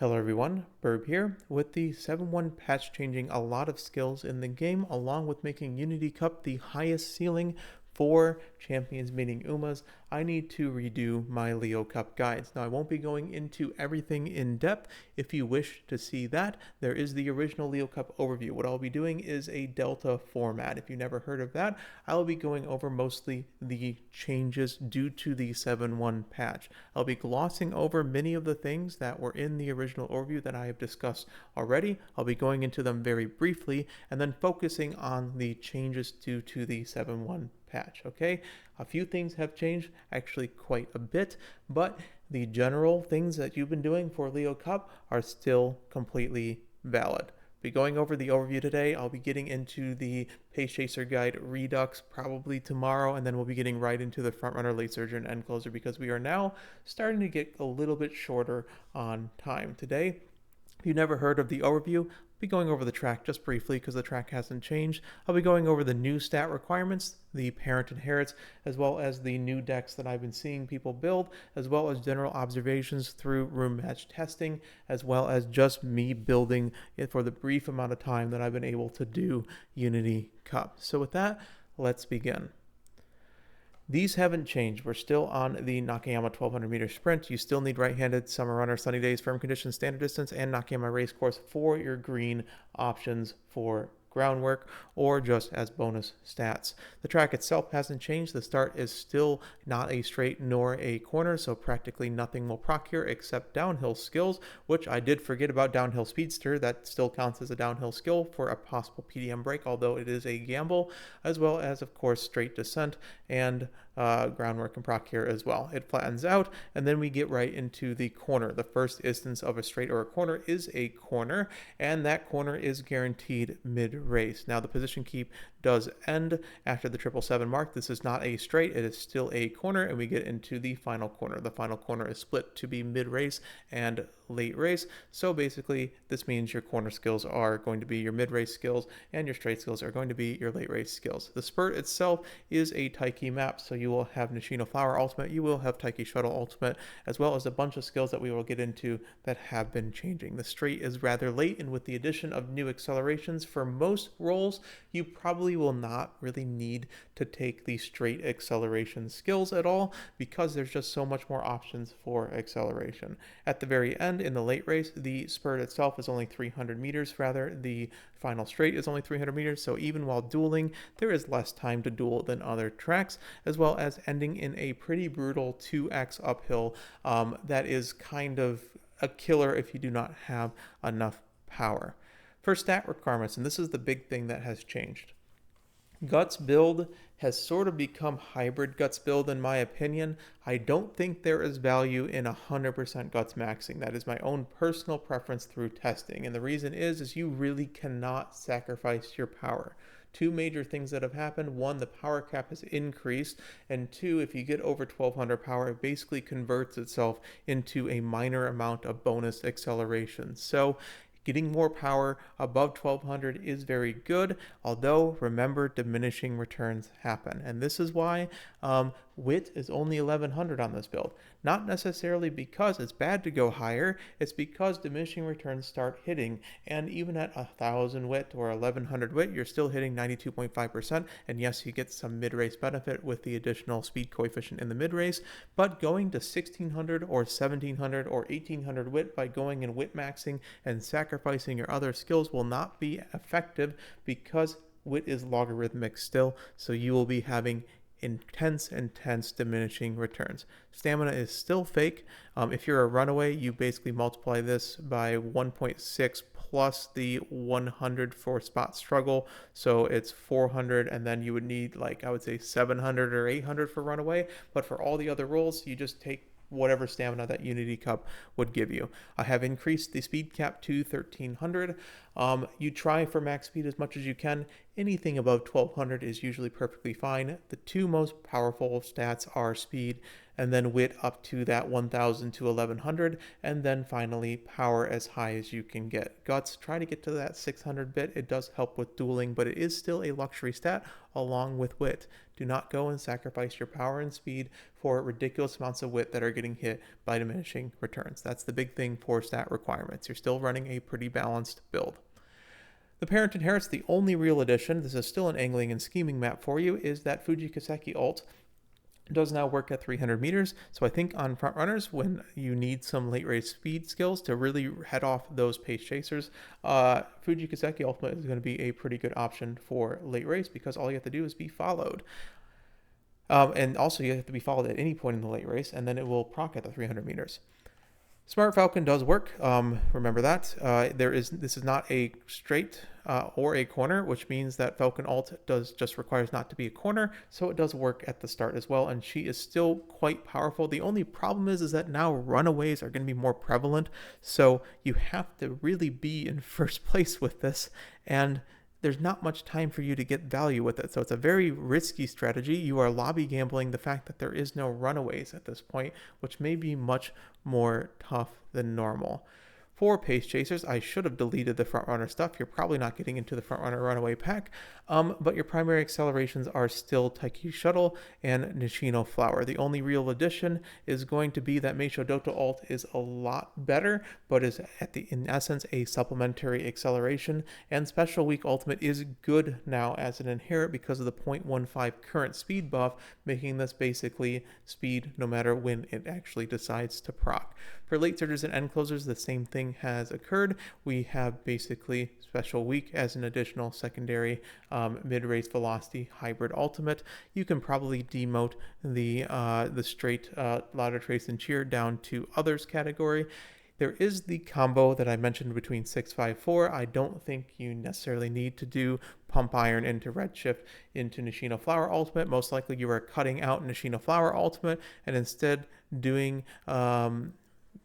Hello everyone, Burb here, with the 7.1 patch changing a lot of skills in the game, along with making Unity Cup the highest ceiling for champions meeting Umas. I need to redo my Leo Cup guides. Now I won't be going into everything in depth. If you wish to see that, there is the original Leo Cup overview. What I'll be doing is a Delta format. If you've never heard of that, I'll be going over mostly the changes due to the 7.1 patch. I'll be glossing over many of the things that were in the original overview that I have discussed already. I'll be going into them very briefly and then focusing on the changes due to the 7.1 patch. Okay, a few things have changed, actually quite a bit, but the general things that you've been doing for Leo Cup are still completely valid. Be going over the overview today. I'll be getting into the Pace Chaser Guide Redux probably tomorrow, and then we'll be getting right into the Frontrunner, Late Surger, and End Closer because we are now starting to get a little bit shorter on time. Today, if you've never heard of the overview, I'll be going over the track just briefly because the track hasn't changed. I'll be going over the new stat requirements, the parent inherits, as well as the new decks that I've been seeing people build, as well as general observations through room match testing, as well as just me building it for the brief amount of time that I've been able to do Unity Cup. So with that, let's begin. These haven't changed. We're still on the Nakayama 1200 meter sprint. You still need right-handed, summer runner, sunny days, firm conditions, standard distance, and Nakayama race course for your green options for groundwork or just as bonus stats. The track itself hasn't changed. The start is still not a straight nor a corner, so practically nothing will proc here except downhill skills, which I did forget about downhill speedster. That still counts as a downhill skill for a possible PDM break, although it is a gamble, as well as of course straight descent and groundwork and proc here as well. It flattens out, and then we get right into the corner. The first instance of a straight or a corner is a corner, and that corner is guaranteed mid-race. Now the position keep does end after the 777 mark. This is not a straight, it is still a corner, and we get into the final corner. The final corner is split to be mid-race and late race, so basically this means your corner skills are going to be your mid-race skills and your straight skills are going to be your late race skills. The spurt itself is a Taiki map, so you will have Nishino Flower ultimate, you will have Taiki Shuttle ultimate, as well as a bunch of skills that we will get into that have been changing. The straight is rather late, and with the addition of new accelerations for most roles, you probably will not really need to take the straight acceleration skills at all because there's just so much more options for acceleration. At the very end, in the late race, the spurt itself is only 300 meters, rather the final straight is only 300 meters, so even while dueling, there is less time to duel than other tracks, as well as ending in a pretty brutal 2x uphill that is kind of a killer if you do not have enough power. For stat requirements, and this is the big thing that has changed, Guts build has sort of become hybrid Guts build in my opinion. I don't think there is value in 100% Guts maxing. That is my own personal preference through testing. And the reason is you really cannot sacrifice your power. Two major things that have happened. One, the power cap has increased, and two, if you get over 1200 power, it basically converts itself into a minor amount of bonus acceleration. So getting more power above 1200 is very good, although remember diminishing returns happen. And this is why wit is only 1100 on this build. Not necessarily because it's bad to go higher, it's because diminishing returns start hitting. And even at 1000 wit or 1100 wit, you're still hitting 92.5%. And yes, you get some mid-race benefit with the additional speed coefficient in the mid-race, but going to 1600 or 1700 or 1800 wit by going and wit maxing and sacrificing your other skills will not be effective because wit is logarithmic still, so you will be having intense diminishing returns. Stamina is still fake. If you're a runaway, you basically multiply this by 1.6 plus the 100 for spot struggle, so it's 400, and then you would need like I would say 700 or 800 for runaway. But for all the other roles, you just take whatever stamina that Unity Cup would give you. I have increased the speed cap to 1300. You try for max speed as much as you can. Anything above 1200 is usually perfectly fine. The two most powerful stats are speed and then wit up to that 1000 to 1100, and then finally power as high as you can get. Guts, try to get to that 600 bit. It does help with dueling, but it is still a luxury stat along with wit. Do not go and sacrifice your power and speed for ridiculous amounts of wit that are getting hit by diminishing returns. That's the big thing for stat requirements. You're still running a pretty balanced build. The Parent Inherits, the only real addition, this is still an angling and scheming map for you, is that Fujikiseki ult does now work at 300 meters. So I think on front runners, when you need some late race speed skills to really head off those pace chasers, Fujikiseki ultimate is going to be a pretty good option for late race, because all you have to do is be followed. And also you have to be followed at any point in the late race, and then it will proc at the 300 meters. Smart Falcon does work. Remember that. This is not a straight or a corner, which means that Falcon ult just requires not to be a corner, so it does work at the start as well, and she is still quite powerful. The only problem is that now runaways are going to be more prevalent, so you have to really be in first place with this, and there's not much time for you to get value with it. So it's a very risky strategy. You are lobby gambling the fact that there is no runaways at this point, which may be much more tough than normal. For pace chasers, I should have deleted the front runner stuff. You're probably not getting into the front runner runaway pack, but your primary accelerations are still Taiki Shuttle and Nishino Flower. The only real addition is going to be that Meisho Doto ult is a lot better, but is in essence a supplementary acceleration, and Special Week Ultimate is good now as an inherit because of the 0.15 current speed buff, making this basically speed no matter when it actually decides to proc. For late surgers and end closers, the same thing has occurred. We have basically Special Week as an additional secondary mid-race velocity hybrid ultimate. You can probably demote the straight ladder trace and cheer down to others category. There is the combo that I mentioned between 654. I don't think you necessarily need to do Pump Iron into Redshift into Nishino Flower Ultimate. Most likely you are cutting out Nishino Flower Ultimate and instead doing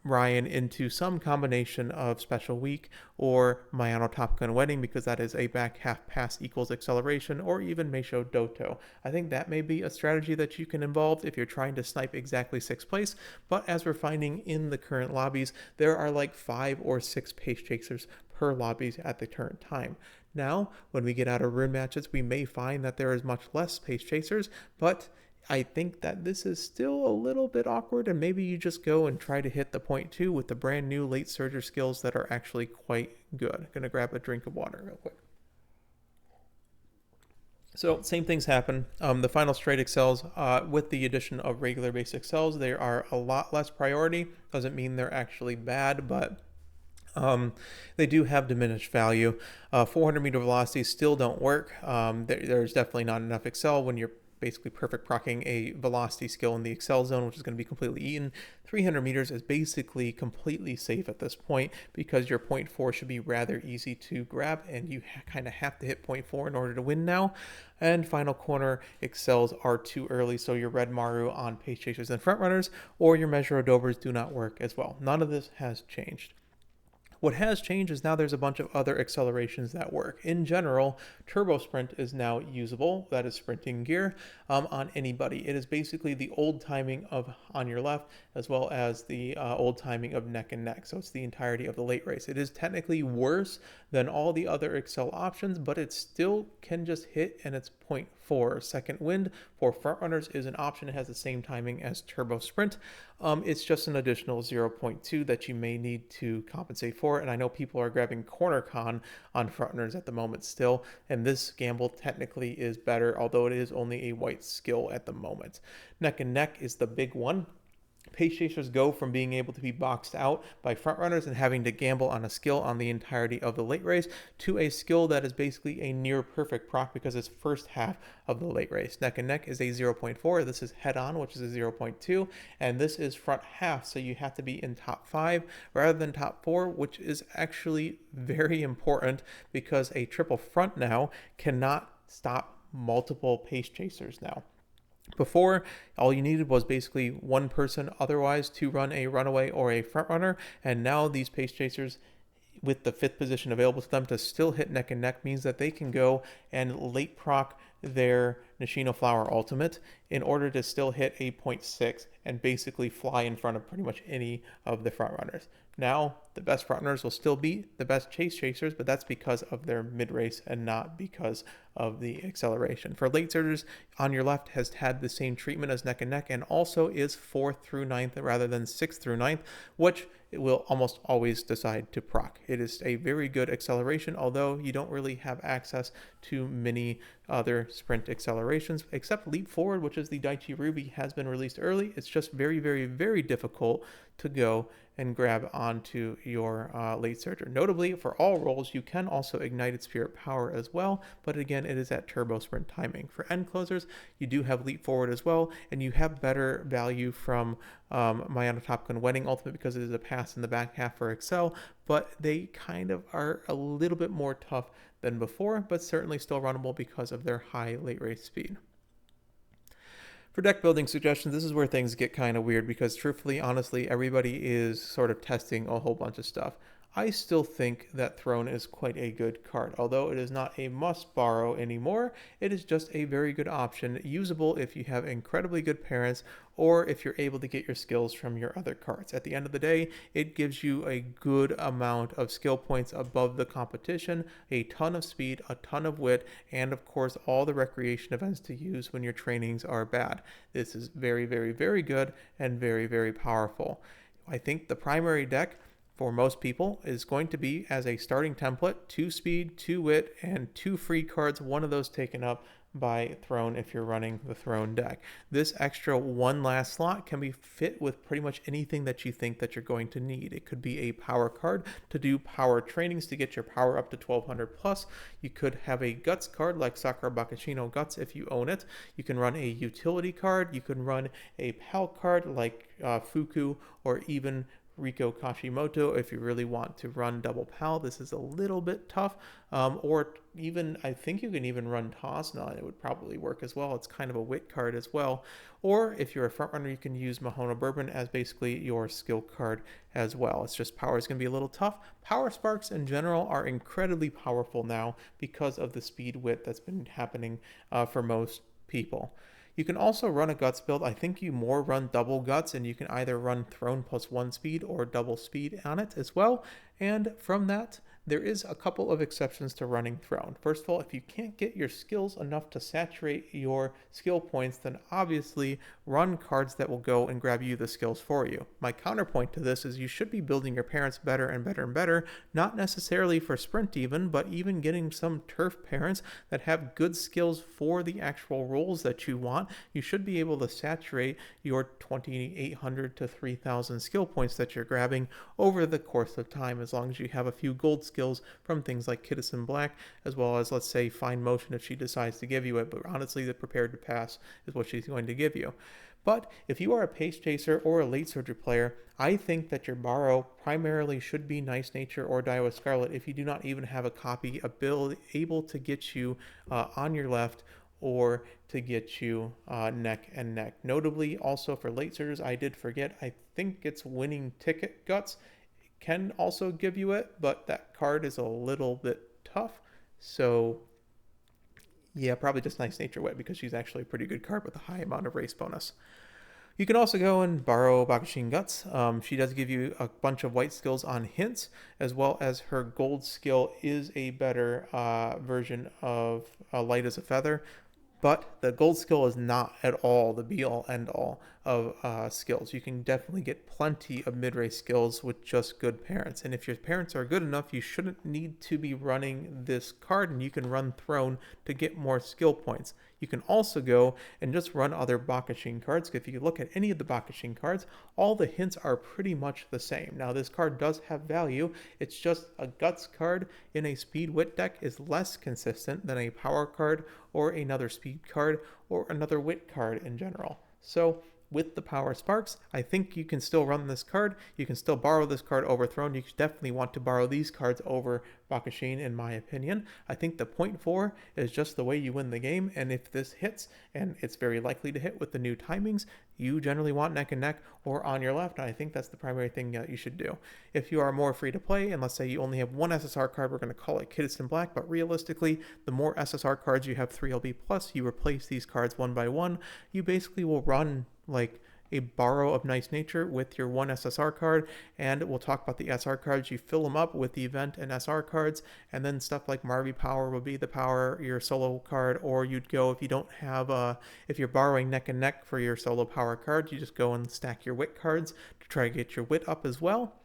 Ryan into some combination of Special Week or Mayano Top Gun Wedding, because that is a back half pass equals acceleration, or even Meisho Doto. I think that may be a strategy that you can involve if you're trying to snipe exactly 6th place, but as we're finding in the current lobbies, there are like 5 or 6 pace chasers per lobbies at the current time. Now, when we get out of rune matches, we may find that there is much less pace chasers, but I think that this is still a little bit awkward, and maybe you just go and try to hit the 0.2 with the brand new late surger skills that are actually quite good. Gonna grab a drink of water real quick. So same things happen. The final straight excels, with the addition of regular base excels, they are a lot less priority. Doesn't mean they're actually bad, but they do have diminished value. 400 meter velocities still don't work. There's definitely not enough excel when you're basically perfect procking a velocity skill in the excel zone, which is going to be completely eaten. 300 meters is basically completely safe at this point because your 0.4 should be rather easy to grab, and you kind of have to hit 0.4 in order to win now. And final corner excels are too early, so your red Maru on pace chasers and front runners or your measure Odobers do not work as well. None of this has changed. What has changed is now there's a bunch of other accelerations that work. In general, Turbo Sprint is now usable, that is sprinting gear, on anybody. It is basically the old timing of on your left as well as the old timing of neck and neck. So it's the entirety of the late race. It is technically worse than all the other excel options, but it still can just hit, and it's 0.4. Second wind for front runners is an option. It has the same timing as Turbo Sprint. It's just an additional 0.2 that you may need to compensate for. And I know people are grabbing Corner Con on front runners at the moment still, and this gamble technically is better, although it is only a white skill at the moment. Neck and neck is the big one. Pace chasers go from being able to be boxed out by front runners and having to gamble on a skill on the entirety of the late race to a skill that is basically a near perfect proc because it's first half of the late race. Neck and neck is a 0.4. This is head on, which is a 0.2, and this is front half, so you have to be in top 5 rather than top 4, which is actually very important because a triple front now cannot stop multiple pace chasers now. Before, all you needed was basically one person otherwise to run a runaway or a front runner, and now these pace chasers with the 5th position available to them to still hit neck and neck means that they can go and late proc their Nishino Flower Ultimate in order to still hit 8.6 and basically fly in front of pretty much any of the front runners. Now, the best front runners will still be the best chase chasers, but that's because of their mid race and not because of the acceleration. For late surgers, on your left has had the same treatment as neck and neck and also is 4th through 9th rather than 6th through 9th, which it will almost always decide to proc. It is a very good acceleration, although you don't really have access to many other sprint accelerations, except Leap Forward, which is the Daichi Ruby, has been released early. It's just very, very, very difficult to go and grab onto your late surger. Notably, for all rolls, you can also Ignited Spirit Power as well, but again, it is at turbo sprint timing. For end closers, you do have Leap Forward as well, and you have better value from Mayana Top Gun Wedding Ultimate because it is a pass in the back half for Excel, but they kind of are a little bit more tough than before, but certainly still runnable because of their high late race speed. For deck building suggestions, this is where things get kind of weird because truthfully, honestly, everybody is sort of testing a whole bunch of stuff. I still think that Throne is quite a good card. Although it is not a must borrow anymore, it is just a very good option, usable if you have incredibly good parents or if you're able to get your skills from your other cards. At the end of the day, it gives you a good amount of skill points above the competition, a ton of speed, a ton of wit, and of course all the recreation events to use when your trainings are bad. This is very, very, very good and very, very powerful. I think the primary deck for most people is going to be as a starting template, 2 speed, 2 wit, and 2 free cards, one of those taken up by Throne if you're running the Throne deck. This extra one last slot can be fit with pretty much anything that you think that you're going to need. It could be a power card to do power trainings to get your power up to 1200 plus. You could have a guts card like Sakura Bakashino Guts if you own it. You can run a utility card. You can run a PAL card like Fuku, or even Riko Kashimoto if you really want to run double PAL. This is a little bit tough. Or even, I think you can even run Tosna. It would probably work as well. It's kind of a wit card as well. Or if you're a front runner, you can use Mahona Bourbon as basically your skill card as well. It's just power is going to be a little tough. Power Sparks in general are incredibly powerful now because of the speed wit that's been happening for most people. You can also run a Guts build. I think you more run double Guts, and you can either run Throne plus 1 speed or double speed on it as well. And from that, there is a couple of exceptions to running Throne. First of all, if you can't get your skills enough to saturate your skill points, then obviously run cards that will go and grab you the skills for you. My counterpoint to this is you should be building your parents better and better and better, not necessarily for sprint even, but even getting some turf parents that have good skills for the actual roles that you want. You should be able to saturate your 2,800 to 3,000 skill points that you're grabbing over the course of time, as long as you have a few gold skills from things like Kittison Black, as well as, let's say, Fine Motion if she decides to give you it, but honestly, the Prepared to Pass is what she's going to give you. But if you are a pace chaser or a late surgery player, I think that your borrow primarily should be Nice Nature or Daiwa Scarlet if you do not even have a copy able to get you on your left or to get you neck and neck. Notably, also for late surgers, I did forget, I think it's Winning Ticket Guts can also give you it, but that card is a little bit tough. So yeah, probably just Nice Nature Wet because she's actually a pretty good card with a high amount of race bonus. You can also go and borrow Bakushin Guts. She does give you a bunch of white skills on hints, as well as her gold skill is a better version of Light as a Feather. But the gold skill is not at all the be-all, end-all of skills. You can definitely get plenty of mid-race skills with just good parents. And if your parents are good enough, you shouldn't need to be running this card, and you can run Throne to get more skill points. You can also go and just run other Bakushin cards. If you look at any of the Bakushin cards, all the hints are pretty much the same. Now, this card does have value. It's just a Guts card in a Speed Wit deck is less consistent than a Power card or another Speed card or another Wit card in general. So with the power sparks, I think you can still run this card. You can still borrow this card over Throne. You definitely want to borrow these cards over Bakashin, in my opinion. I think the 0.4 is just the way you win the game, and if this hits, and it's very likely to hit with the new timings, you generally want neck and neck or on your left, and I think that's the primary thing that you should do. If you are more free to play, and let's say you only have one SSR card, we're going to call it Kiddiston Black, but realistically, the more SSR cards you have 3LB plus, you replace these cards one by one, you basically will run like a borrow of Nice Nature with your one SSR card, and we'll talk about the SR cards. You fill them up with the event and SR cards, and then stuff like IgPwr will be the power, your solo card, or you'd go, if you don't have, if you're borrowing neck and neck for your solo power card, you just go and stack your wit cards to try to get your wit up as well.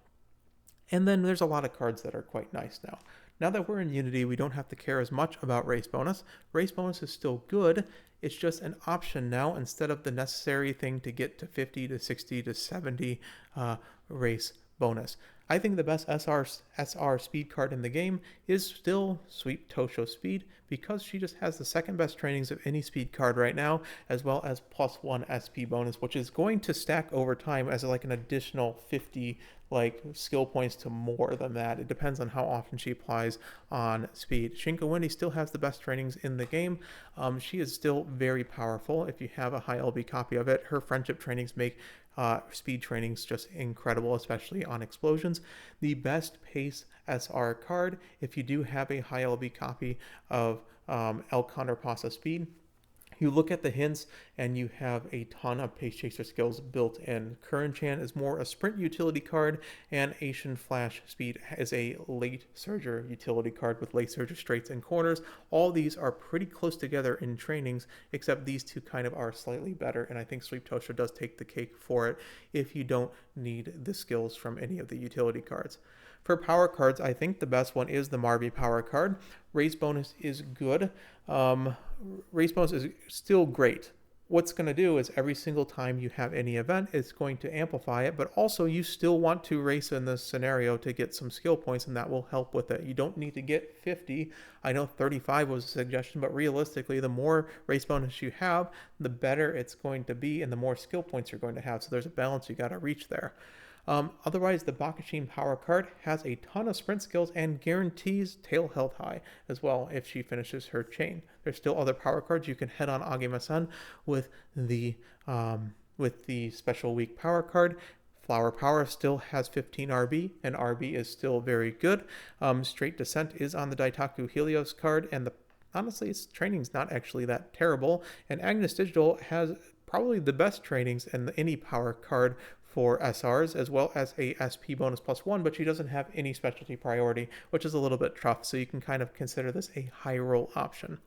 And then there's a lot of cards that are quite nice now. Now that we're in Unity, we don't have to care as much about race bonus. Race bonus is still good. It's just an option now instead of the necessary thing to get to 50 to 60 to 70 race bonus. I think the best SR speed card in the game is still Sweep Tosho Speed, because she just has the second best trainings of any speed card right now, as well as +1 SP bonus, which is going to stack over time as like an additional 50 like skill points to more than that. It depends on how often she applies on speed. Shinka Wendy still has the best trainings in the game. She is still very powerful if you have a high LB copy of it. Her friendship trainings make speed trainings just incredible, especially on explosions. The best pace SR card, if you do have a high LB copy of El Condor Pasa Speed, you look at the hints and you have a ton of pace chaser skills built in. Curren Chan is more a sprint utility card, and Asian Flash Speed is a late surger utility card with late surger straights and corners. All these are pretty close together in trainings, except these two kind of are slightly better, and I think Sweep Tosho does take the cake for it if you don't need the skills from any of the utility cards. For power cards, I think the best one is the IgPwr card. Race bonus is good. Race bonus is still great. What's going to do is every single time you have any event, it's going to amplify it, but also you still want to race in this scenario to get some skill points, and that will help with it. You don't need to get 50. I know 35 was a suggestion, but realistically, the more race bonus you have, the better it's going to be, and the more skill points you're going to have. So there's a balance you got to reach there. Otherwise, the Bakashin power card has a ton of sprint skills and guarantees tail health high as well if she finishes her chain. There's still other power cards. You can head on Agemasan with the special week power card. Flower Power still has 15 RB, and RB is still very good. Straight Descent is on the Daitaku Helios card, and honestly, its training's not actually that terrible. And Agnes Digital has probably the best trainings in any power card for SRs, as well as a SP bonus +1, but she doesn't have any specialty priority, which is a little bit tough, so you can kind of consider this a high roll option.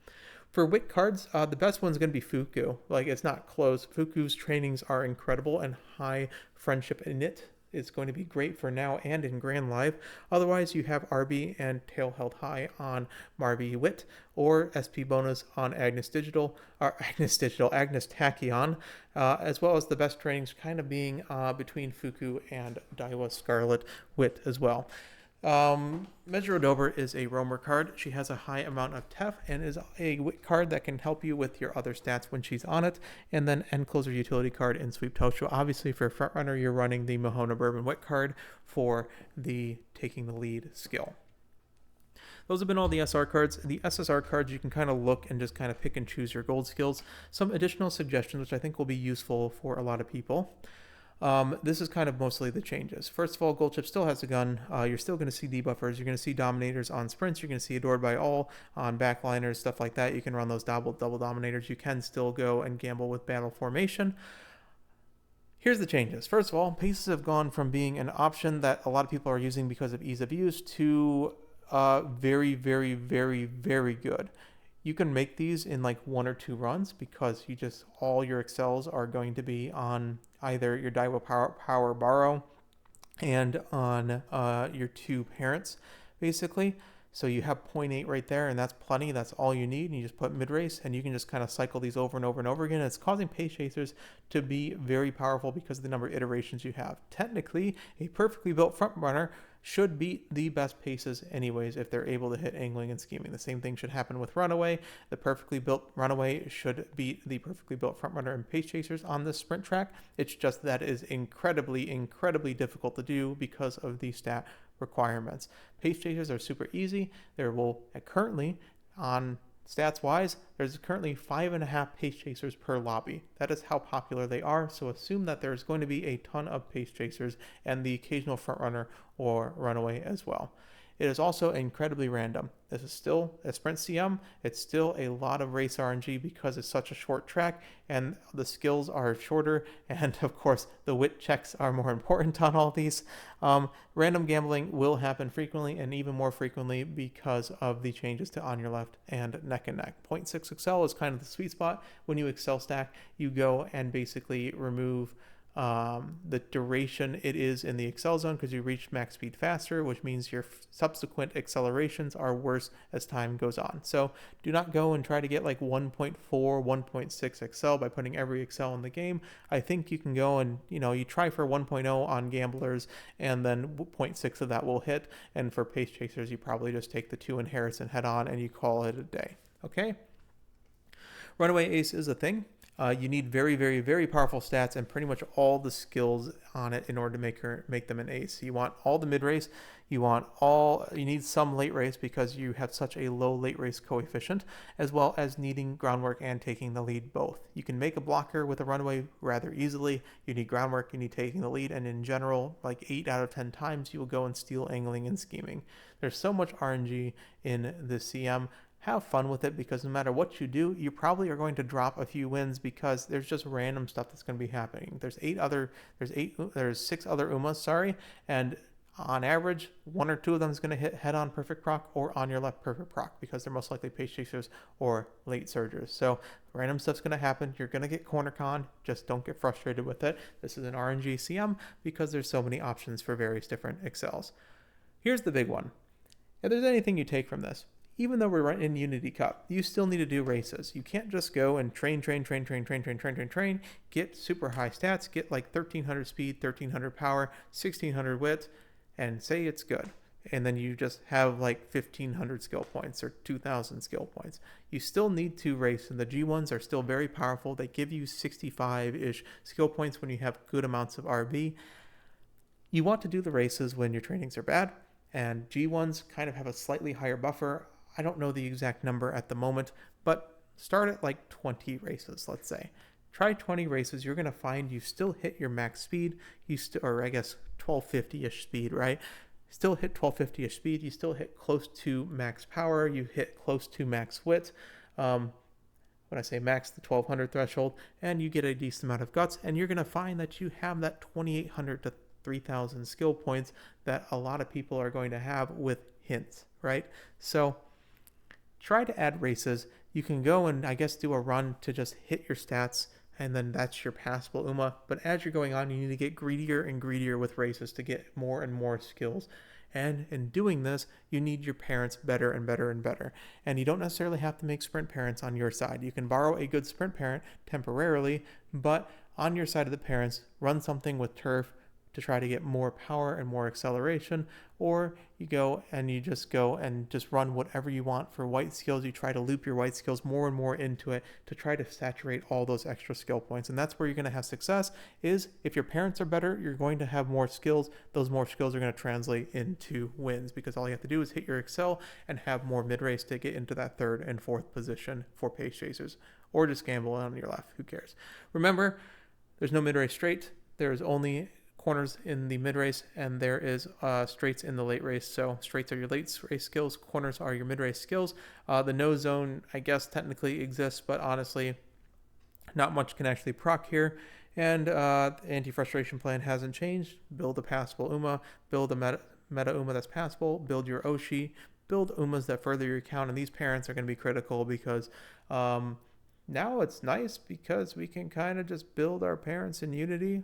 For wit cards, the best one's going to be Fuku. Like, it's not close. Fuku's trainings are incredible, and high friendship in it is going to be great for now and in Grand Live. Otherwise, you have RB and tail held high on Marby Wit, or SP bonus on Agnes Tachyon, as well as the best trainings kind of being between Fuku and Daiwa Scarlet Wit as well. Measurodober is a roamer card. She has a high amount of Tef and is a wit card that can help you with your other stats when she's on it. And then End Closer utility card in Sweep Tosho. Obviously, for Frontrunner, you're running the Mahona Bourbon wit card for the taking the lead skill. Those have been all the SR cards. The SSR cards, you can kind of look and just kind of pick and choose your gold skills. Some additional suggestions, which I think will be useful for a lot of people. This is kind of mostly the changes. First of all, Gold Chip still has a gun. You're still going to see debuffers. You're going to see dominators on sprints. You're going to see adored by all on backliners, stuff like that. You can run those double dominators. You can still go and gamble with battle formation. Here's the changes. First of all, paces have gone from being an option that a lot of people are using because of ease of use to very, very, very, very good. You can make these in like 1 or 2 runs because all your excels are going to be on either your Daiwa Power Borrow and on your 2 parents, basically. So you have 0.8 right there, and that's plenty. That's all you need. And you just put mid-race, and you can just kind of cycle these over and over and over again. It's causing pace chasers to be very powerful because of the number of iterations you have. Technically, a perfectly built front runner should beat the best paces anyways if they're able to hit angling and scheming. The same thing should happen with Runaway. The perfectly built Runaway should beat the perfectly built Frontrunner and Pace Chasers on this sprint track. It's just that is incredibly difficult to do because of the stat requirements. Pace Chasers are super easy. There will currently on stats wise, there's currently 5.5 pace chasers per lobby. That is how popular they are. So assume that there's going to be a ton of pace chasers and the occasional front runner or runaway as well. It is also incredibly random. This is still a sprint CM. It's still a lot of race RNG because it's such a short track and the skills are shorter. And of course, the wit checks are more important on all these. Random gambling will happen frequently and even more frequently because of the changes to on your left and neck and neck. 0.6 Excel is kind of the sweet spot. When you Excel stack, you go and basically remove the duration it is in the Excel zone because you reach max speed faster, which means your subsequent accelerations are worse as time goes on. So do not go and try to get like 1.4, 1.6 Excel by putting every Excel in the game. I think you can go and, you try for 1.0 on gamblers and then 0.6 of that will hit. And for pace chasers, you probably just take the 2 inherits and head on and you call it a day. Okay? Runaway ace is a thing. You need very powerful stats and pretty much all the skills on it in order to make them an ace. You want all the mid race, you need some late race because you have such a low late race coefficient, as well as needing groundwork and taking the lead both. You can make a blocker with a runaway rather easily. You need groundwork, you need taking the lead, and in general, like 8 out of 10 times, you will go and steal angling and scheming. There's so much RNG in the CM. Have fun with it because no matter what you do, you probably are going to drop a few wins because there's just random stuff that's going to be happening. There's 6 other Umas, and on average, 1 or 2 of them is going to hit head-on perfect proc or on your left perfect proc because they're most likely pace chasers or late surgers. So random stuff's going to happen. You're going to get corner con. Just don't get frustrated with it. This is an RNG CM because there's so many options for various different excels. Here's the big one. If there's anything you take from this, even though we're in Unity Cup, you still need to do races. You can't just go and train, get super high stats, get like 1300 speed, 1300 power, 1600 wit, and say it's good. And then you just have like 1500 skill points or 2000 skill points. You still need to race, and the G1s are still very powerful. They give you 65-ish skill points when you have good amounts of RB. You want to do the races when your trainings are bad, and G1s kind of have a slightly higher buffer. I don't know the exact number at the moment, but start at like 20 races, let's say. Try 20 races. You're going to find you still hit your max speed, or I guess 1250-ish speed, right? Still hit 1250-ish speed. You still hit close to max power. You hit close to max wit. When I say max, the 1200 threshold, and you get a decent amount of guts, and you're going to find that you have that 2800 to 3000 skill points that a lot of people are going to have with hints, right? So try to add races. You can go and I guess do a run to just hit your stats, and then that's your passable Uma. But as you're going on, you need to get greedier and greedier with races to get more and more skills. And in doing this, you need your parents better and better and better. And you don't necessarily have to make sprint parents on your side. You can borrow a good sprint parent temporarily, but on your side of the parents, run something with turf to try to get more power and more acceleration, or you go and just run whatever you want for white skills. You try to loop your white skills more and more into it to try to saturate all those extra skill points. And that's where you're going to have success. Is if your parents are better, you're going to have more skills. Those more skills are going to translate into wins because all you have to do is hit your Excel and have more mid-race to get into that 3rd and 4th position for pace chasers, or just gamble on your left. Who cares? Remember, there's no mid-race straight. There's only corners in the mid race, and there is straights in the late race. So straights are your late race skills, corners are your mid race skills. The no zone, I guess, technically exists, but honestly, not much can actually proc here. And anti-frustration plan hasn't changed. Build a passable Uma, build a meta Uma that's passable, build your Oshi, build Umas that further your count, and these parents are going to be critical because now it's nice because we can kind of just build our parents in Unity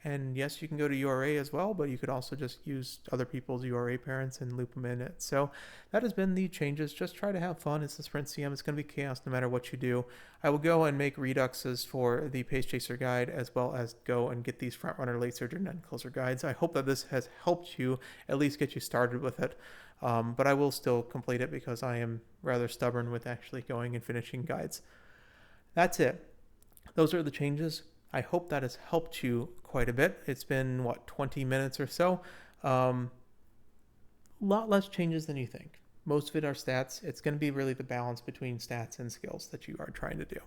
And yes, you can go to URA as well, but you could also just use other people's URA parents and loop them in it. So that has been the changes. Just try to have fun. It's the Sprint CM. It's going to be chaos no matter what you do. I will go and make reduxes for the Pace Chaser guide, as well as go and get these front runner, late surgeon, and closer guides. I hope that this has helped you at least get you started with it. But I will still complete it because I am rather stubborn with actually going and finishing guides. That's it. Those are the changes. I hope that has helped you quite a bit. It's been, 20 minutes or so. A lot less changes than you think. Most of it are stats. It's going to be really the balance between stats and skills that you are trying to do.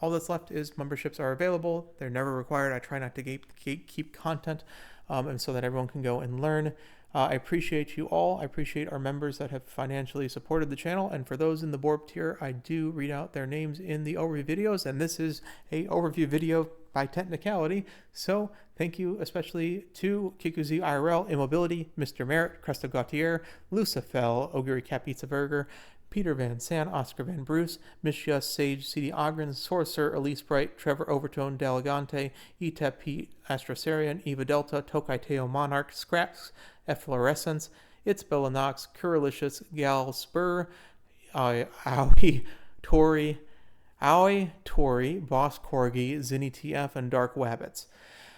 All that's left is memberships are available. They're never required. I try not to gatekeep content, and so that everyone can go and learn. I appreciate you all. I appreciate our members that have financially supported the channel. And for those in the Borb tier, I do read out their names in the overview videos. And this is a overview video by technicality. So thank you especially to Kikuzi IRL, Immobility, Mr. Merritt, Cresto Gautier, Lucifel, Oguri Capizza Burger, Peter Van San, Oscar Van Bruce, Mishya, Sage, CD Ogren, Sorcerer, Elise Bright, Trevor Overtone, Dalagante, Etep Pete, Astrosarian, Eva Delta, Tokai Teo Monarch, Scraps, Efflorescence, It's Bella Knox, Curralicious, Gal Spur, Aoi Tori, Boss Corgi, Zinny TF, and Dark Wabbits.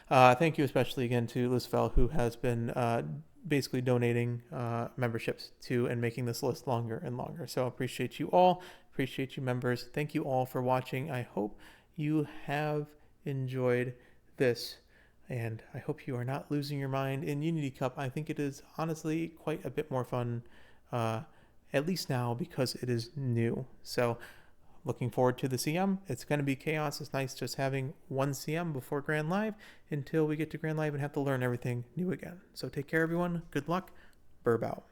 Thank you especially again to Lucifel, who has been basically donating memberships to and making this list longer and longer. So appreciate you all. Appreciate you members. Thank you all for watching. I hope you have enjoyed this. And I hope you are not losing your mind in Unity Cup. I think it is honestly quite a bit more fun, at least now, because it is new. So looking forward to the CM. It's going to be chaos. It's nice just having one CM before Grand Live until we get to Grand Live and have to learn everything new again. So take care, everyone. Good luck. Burb out.